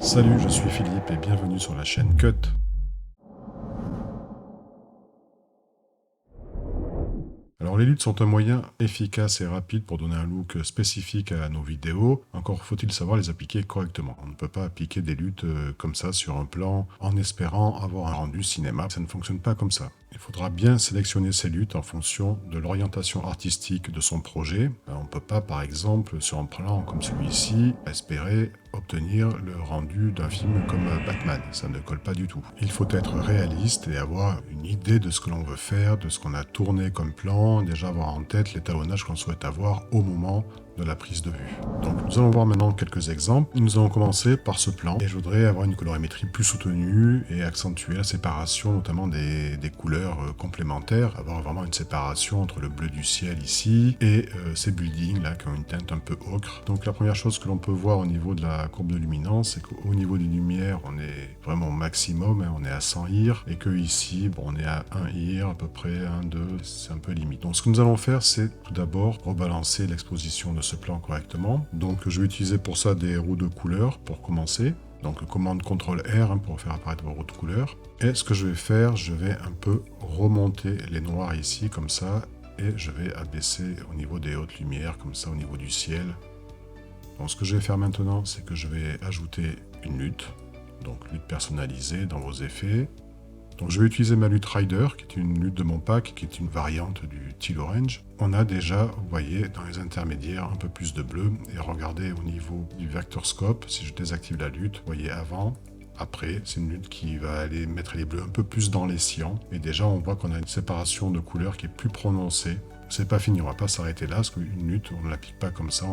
Salut, je suis Philippe et bienvenue sur la chaîne Cut. Alors les luttes sont un moyen efficace et rapide pour donner un look spécifique à nos vidéos, encore faut-il savoir les appliquer correctement. On ne peut pas appliquer des luttes comme ça sur un plan en espérant avoir un rendu cinéma, ça ne fonctionne pas comme ça. Il faudra bien sélectionner ces luttes en fonction de l'orientation artistique de son projet. On ne peut pas par exemple sur un plan comme celui-ci espérer obtenir le rendu d'un film comme Batman, ça ne colle pas du tout. Il faut être réaliste et avoir une idée de ce que l'on veut faire, de ce qu'on a tourné comme plan, déjà avoir en tête l'étalonnage qu'on souhaite avoir au moment de la prise de vue. Donc nous allons voir maintenant quelques exemples. Nous allons commencer par ce plan et je voudrais avoir une colorimétrie plus soutenue et accentuer la séparation notamment des couleurs complémentaires, avoir vraiment une séparation entre le bleu du ciel ici et ces buildings là qui ont une teinte un peu ocre. Donc la première chose que l'on peut voir au niveau de la courbe de luminance, c'est qu'au niveau des lumières on est vraiment au maximum, on est à 100 IR et que ici bon, on est à 1 IR à peu près, 1, 2, c'est un peu limite. Donc ce que nous allons faire, c'est tout d'abord rebalancer l'exposition de ce plan correctement. Donc je vais utiliser pour ça des roues de couleur pour commencer. Donc commande CTRL R pour faire apparaître vos roues de couleur. Et ce que je vais faire, je vais un peu remonter les noirs ici comme ça et je vais abaisser au niveau des hautes lumières comme ça au niveau du ciel. Donc ce que je vais faire maintenant, c'est que je vais ajouter une lutte. Donc lutte personnalisée dans vos effets. Donc je vais utiliser ma lutte Rider, qui est une lutte de mon pack, qui est une variante du Teal Orange. On a déjà, vous voyez, dans les intermédiaires, un peu plus de bleu. Et regardez au niveau du Vector Scope, si je désactive la lutte, vous voyez avant, après, c'est une lutte qui va aller mettre les bleus un peu plus dans les cyans. Et déjà, on voit qu'on a une séparation de couleurs qui est plus prononcée. C'est pas fini, on va pas s'arrêter là, parce qu'une lutte, on ne l'applique pas comme ça,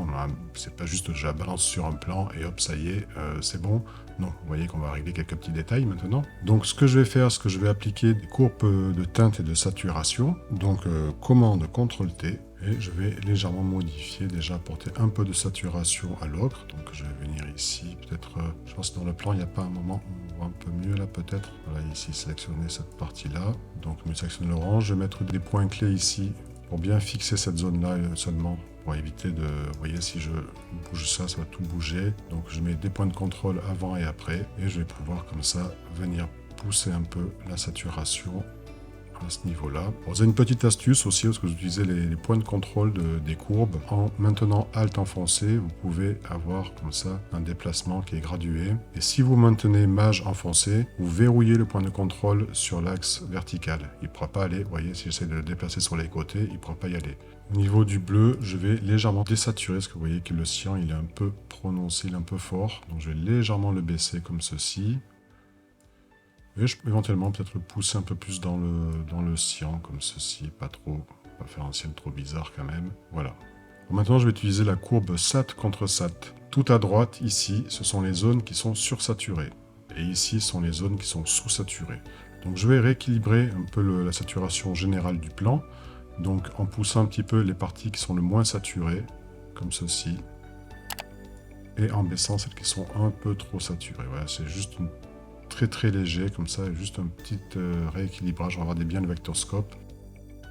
c'est pas juste je la balance sur un plan et hop, ça y est, c'est bon. Non, vous voyez qu'on va régler quelques petits détails maintenant. Donc ce que je vais faire, c'est que je vais appliquer des courbes de teinte et de saturation. Donc commande CTRL-T, et je vais légèrement modifier, déjà apporter un peu de saturation à l'ocre. Donc je vais venir ici, peut-être, je pense que dans le plan, il n'y a pas un moment où on voit un peu mieux là peut-être. Voilà, ici, sélectionner cette partie-là. Donc je sélectionne l'orange, je vais mettre des points clés ici, pour bien fixer cette zone-là seulement, pour éviter de... Vous voyez, si je bouge ça, ça va tout bouger. Donc je mets des points de contrôle avant et après, et je vais pouvoir comme ça venir pousser un peu la saturation à ce niveau-là. Bon, vous avez une petite astuce aussi, parce que vous utilisez les points de contrôle des courbes. En maintenant Alt enfoncé, vous pouvez avoir comme ça un déplacement qui est gradué. Et si vous maintenez Maj enfoncé, vous verrouillez le point de contrôle sur l'axe vertical. Il ne pourra pas aller, vous voyez, si j'essaie de le déplacer sur les côtés, il ne pourra pas y aller. Au niveau du bleu, je vais légèrement désaturer, parce que vous voyez que le cyan, il est un peu prononcé, il est un peu fort. Donc je vais légèrement le baisser comme ceci. Et je peux éventuellement peut-être le pousser un peu plus dans le cyan, comme ceci, pas faire un ciel trop bizarre quand même. Voilà. Bon, maintenant, je vais utiliser la courbe SAT contre SAT. Tout à droite, ici, ce sont les zones qui sont sursaturées. Et ici, ce sont les zones qui sont sous-saturées. Donc je vais rééquilibrer un peu la saturation générale du plan. Donc en poussant un petit peu les parties qui sont le moins saturées, comme ceci. Et en baissant celles qui sont un peu trop saturées. Voilà, c'est juste une très léger, comme ça, juste un petit rééquilibrage. Regardez bien le vector scope.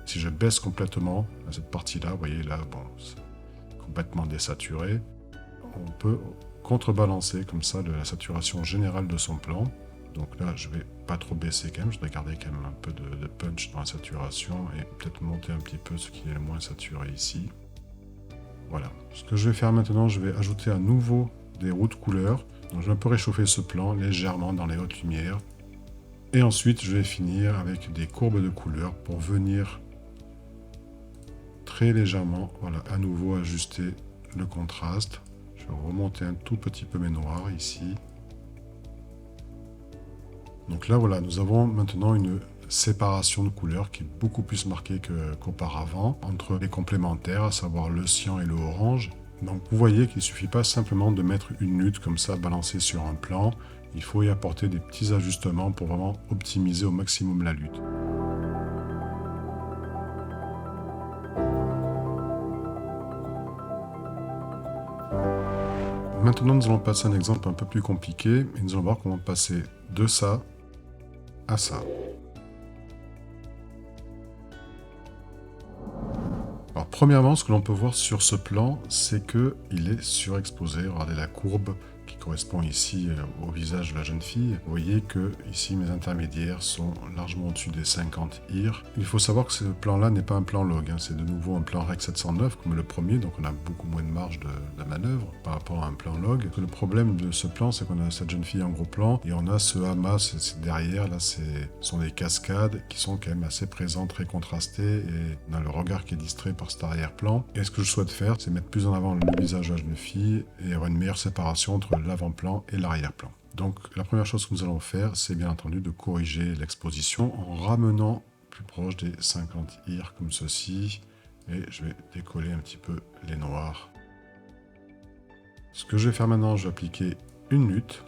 Si je baisse complètement cette partie-là, vous voyez là, bon, c'est complètement désaturé. On peut contrebalancer comme ça la saturation générale de son plan. Donc là, je vais pas trop baisser quand même, je vais garder quand même un peu de punch dans la saturation et peut-être monter un petit peu ce qui est le moins saturé ici. Voilà. Ce que je vais faire maintenant, je vais ajouter à nouveau des roues de couleur. Donc je vais un peu réchauffer ce plan légèrement dans les hautes lumières. Et ensuite, je vais finir avec des courbes de couleur pour venir très légèrement, voilà, à nouveau ajuster le contraste. Je vais remonter un tout petit peu mes noirs ici. Donc là, voilà, nous avons maintenant une séparation de couleurs qui est beaucoup plus marquée qu'auparavant entre les complémentaires, à savoir le cyan et le orange. Donc vous voyez qu'il ne suffit pas simplement de mettre une lutte comme ça balancée sur un plan, il faut y apporter des petits ajustements pour vraiment optimiser au maximum la lutte. Maintenant nous allons passer à un exemple un peu plus compliqué et nous allons voir comment passer de ça à ça. Alors premièrement, ce que l'on peut voir sur ce plan, c'est qu'il est surexposé. Regardez la courbe qui correspond ici au visage de la jeune fille, vous voyez que ici mes intermédiaires sont largement au-dessus des 50 IR. Il faut savoir que ce plan-là n'est pas un plan log, hein, c'est de nouveau un plan Rec 709 comme le premier, donc on a beaucoup moins de marge de manœuvre par rapport à un plan log. Le problème de ce plan, c'est qu'on a cette jeune fille en gros plan, et on a ce hamas derrière, là ce sont des cascades qui sont quand même assez présentes, très contrastées, et on a le regard qui est distrait par cet arrière-plan. Et ce que je souhaite faire, c'est mettre plus en avant le visage de la jeune fille et avoir une meilleure séparation entre l'avant-plan et l'arrière-plan. Donc la première chose que nous allons faire, c'est bien entendu de corriger l'exposition en ramenant plus proche des 50 IR comme ceci. Et je vais décoller un petit peu les noirs. Ce que je vais faire maintenant, je vais appliquer une lutte.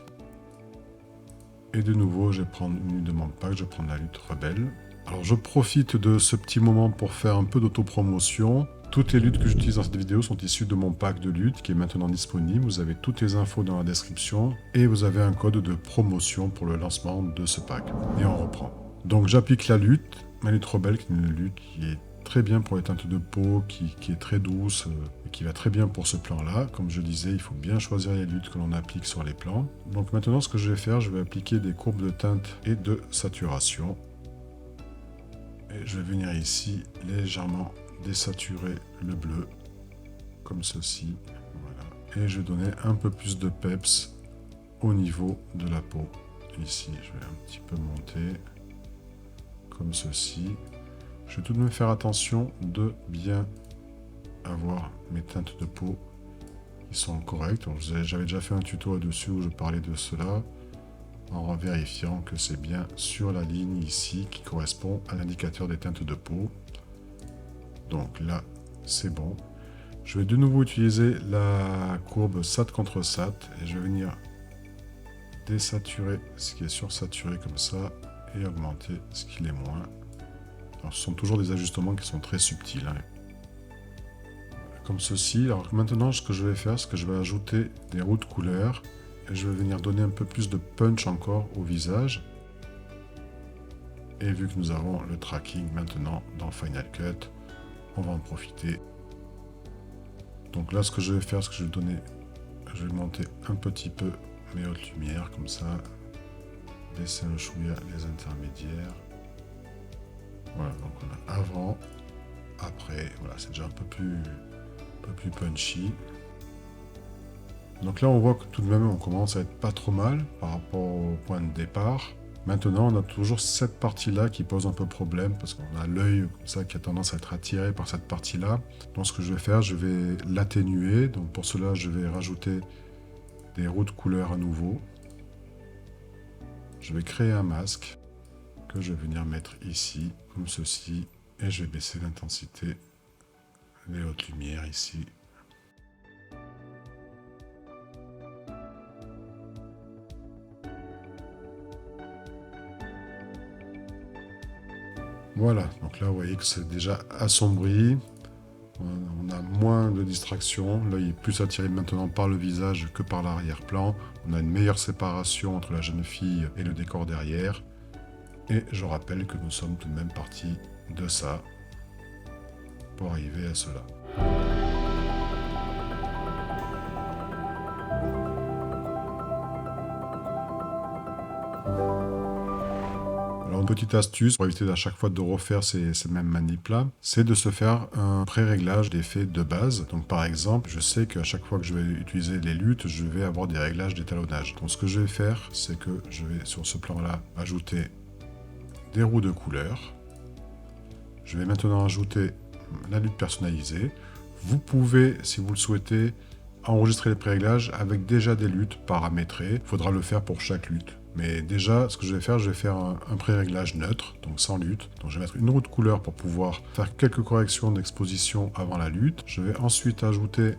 Et de nouveau, je vais prendre une lutte de mon pack, je vais prendre la lutte rebelle. Alors je profite de ce petit moment pour faire un peu d'autopromotion. Toutes les luttes que j'utilise dans cette vidéo sont issues de mon pack de lutte qui est maintenant disponible. Vous avez toutes les infos dans la description et vous avez un code de promotion pour le lancement de ce pack. Et on reprend. Donc j'applique la lutte, ma lutte rebelle qui est une lutte qui est très bien pour les teintes de peau, qui est très douce et qui va très bien pour ce plan-là. Comme je disais, il faut bien choisir les luttes que l'on applique sur les plans. Donc maintenant ce que je vais faire, je vais appliquer des courbes de teinte et de saturation. Et je vais venir ici légèrement désaturer le bleu comme ceci, voilà. Et je vais donner un peu plus de peps au niveau de la peau. Ici je vais un petit peu monter comme ceci. Je vais tout de même faire attention de bien avoir mes teintes de peau qui sont correctes. J'avais déjà fait un tuto là-dessus où je parlais de cela en vérifiant que c'est bien sur la ligne ici qui correspond à l'indicateur des teintes de peau. Donc là, c'est bon. Je vais de nouveau utiliser la courbe SAT contre SAT et je vais venir désaturer ce qui est sursaturé comme ça et augmenter ce qui l'est moins. Alors, ce sont toujours des ajustements qui sont très subtils, hein. Comme ceci. Alors maintenant, ce que je vais faire, c'est que je vais ajouter des roues de couleur et je vais venir donner un peu plus de punch encore au visage. Et vu que nous avons le tracking maintenant dans Final Cut, on va en profiter. Donc là, ce que je vais faire, c'est que je vais monter un petit peu mes hautes lumières, comme ça, laisser un chouïa les intermédiaires. Voilà, donc on a avant, après, voilà, c'est déjà un peu plus punchy. Donc là, on voit que tout de même, on commence à être pas trop mal par rapport au point de départ. Maintenant, on a toujours cette partie-là qui pose un peu problème parce qu'on a l'œil comme ça qui a tendance à être attiré par cette partie-là. Donc ce que je vais faire, je vais l'atténuer. Donc pour cela, je vais rajouter des roues de couleur à nouveau. Je vais créer un masque que je vais venir mettre ici, comme ceci. Et je vais baisser l'intensité des hautes lumières ici. Voilà, donc là vous voyez que c'est déjà assombri, on a moins de distraction, l'œil est plus attiré maintenant par le visage que par l'arrière-plan, on a une meilleure séparation entre la jeune fille et le décor derrière, et je rappelle que nous sommes tout de même partis de ça pour arriver à cela. Alors, une petite astuce pour éviter à chaque fois de refaire ces mêmes manips-là, c'est de se faire un pré-réglage d'effets de base. Donc par exemple, je sais qu'à chaque fois que je vais utiliser les luttes, je vais avoir des réglages d'étalonnage. Donc ce que je vais faire, c'est que je vais sur ce plan-là ajouter des roues de couleur. Je vais maintenant ajouter la lutte personnalisée. Vous pouvez, si vous le souhaitez, enregistrer les pré-réglages avec déjà des luttes paramétrées. Il faudra le faire pour chaque lutte. Mais déjà, ce que je vais faire un pré-réglage neutre, donc sans lutte. Donc je vais mettre une roue de couleur pour pouvoir faire quelques corrections d'exposition avant la lutte. Je vais ensuite ajouter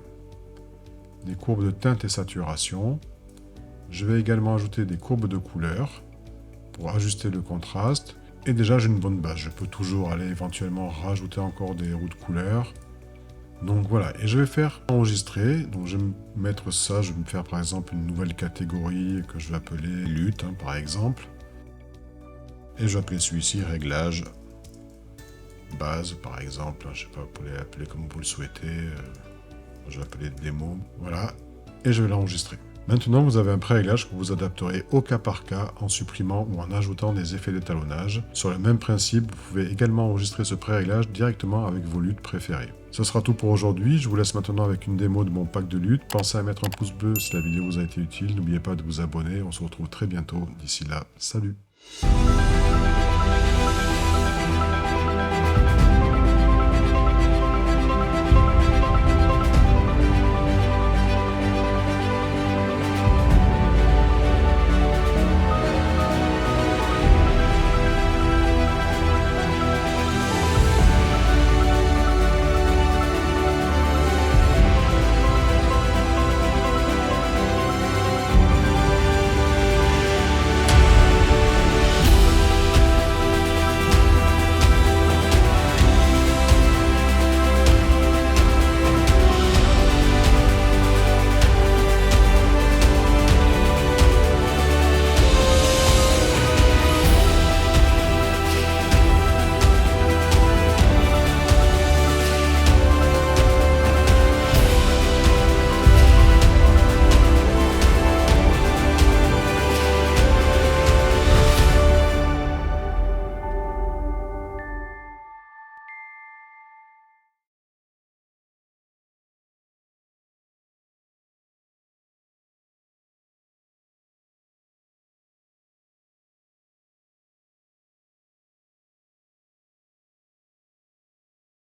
des courbes de teinte et saturation. Je vais également ajouter des courbes de couleur pour ajuster le contraste. Et déjà, j'ai une bonne base. Je peux toujours aller éventuellement rajouter encore des roues de couleur. Donc voilà, et je vais faire enregistrer, donc je vais me mettre ça, je vais me faire par exemple une nouvelle catégorie que je vais appeler lutte, hein, par exemple. Et je vais appeler celui-ci réglage, base par exemple, je sais pas, vous pouvez l'appeler comme vous le souhaitez, je vais appeler démo, voilà, et je vais l'enregistrer. Maintenant, vous avez un pré-réglage que vous adapterez au cas par cas en supprimant ou en ajoutant des effets d'étalonnage. Sur le même principe, vous pouvez également enregistrer ce pré-réglage directement avec vos luttes préférées. Ce sera tout pour aujourd'hui, je vous laisse maintenant avec une démo de mon pack de lutte. Pensez à mettre un pouce bleu si la vidéo vous a été utile, n'oubliez pas de vous abonner, on se retrouve très bientôt. D'ici là, salut!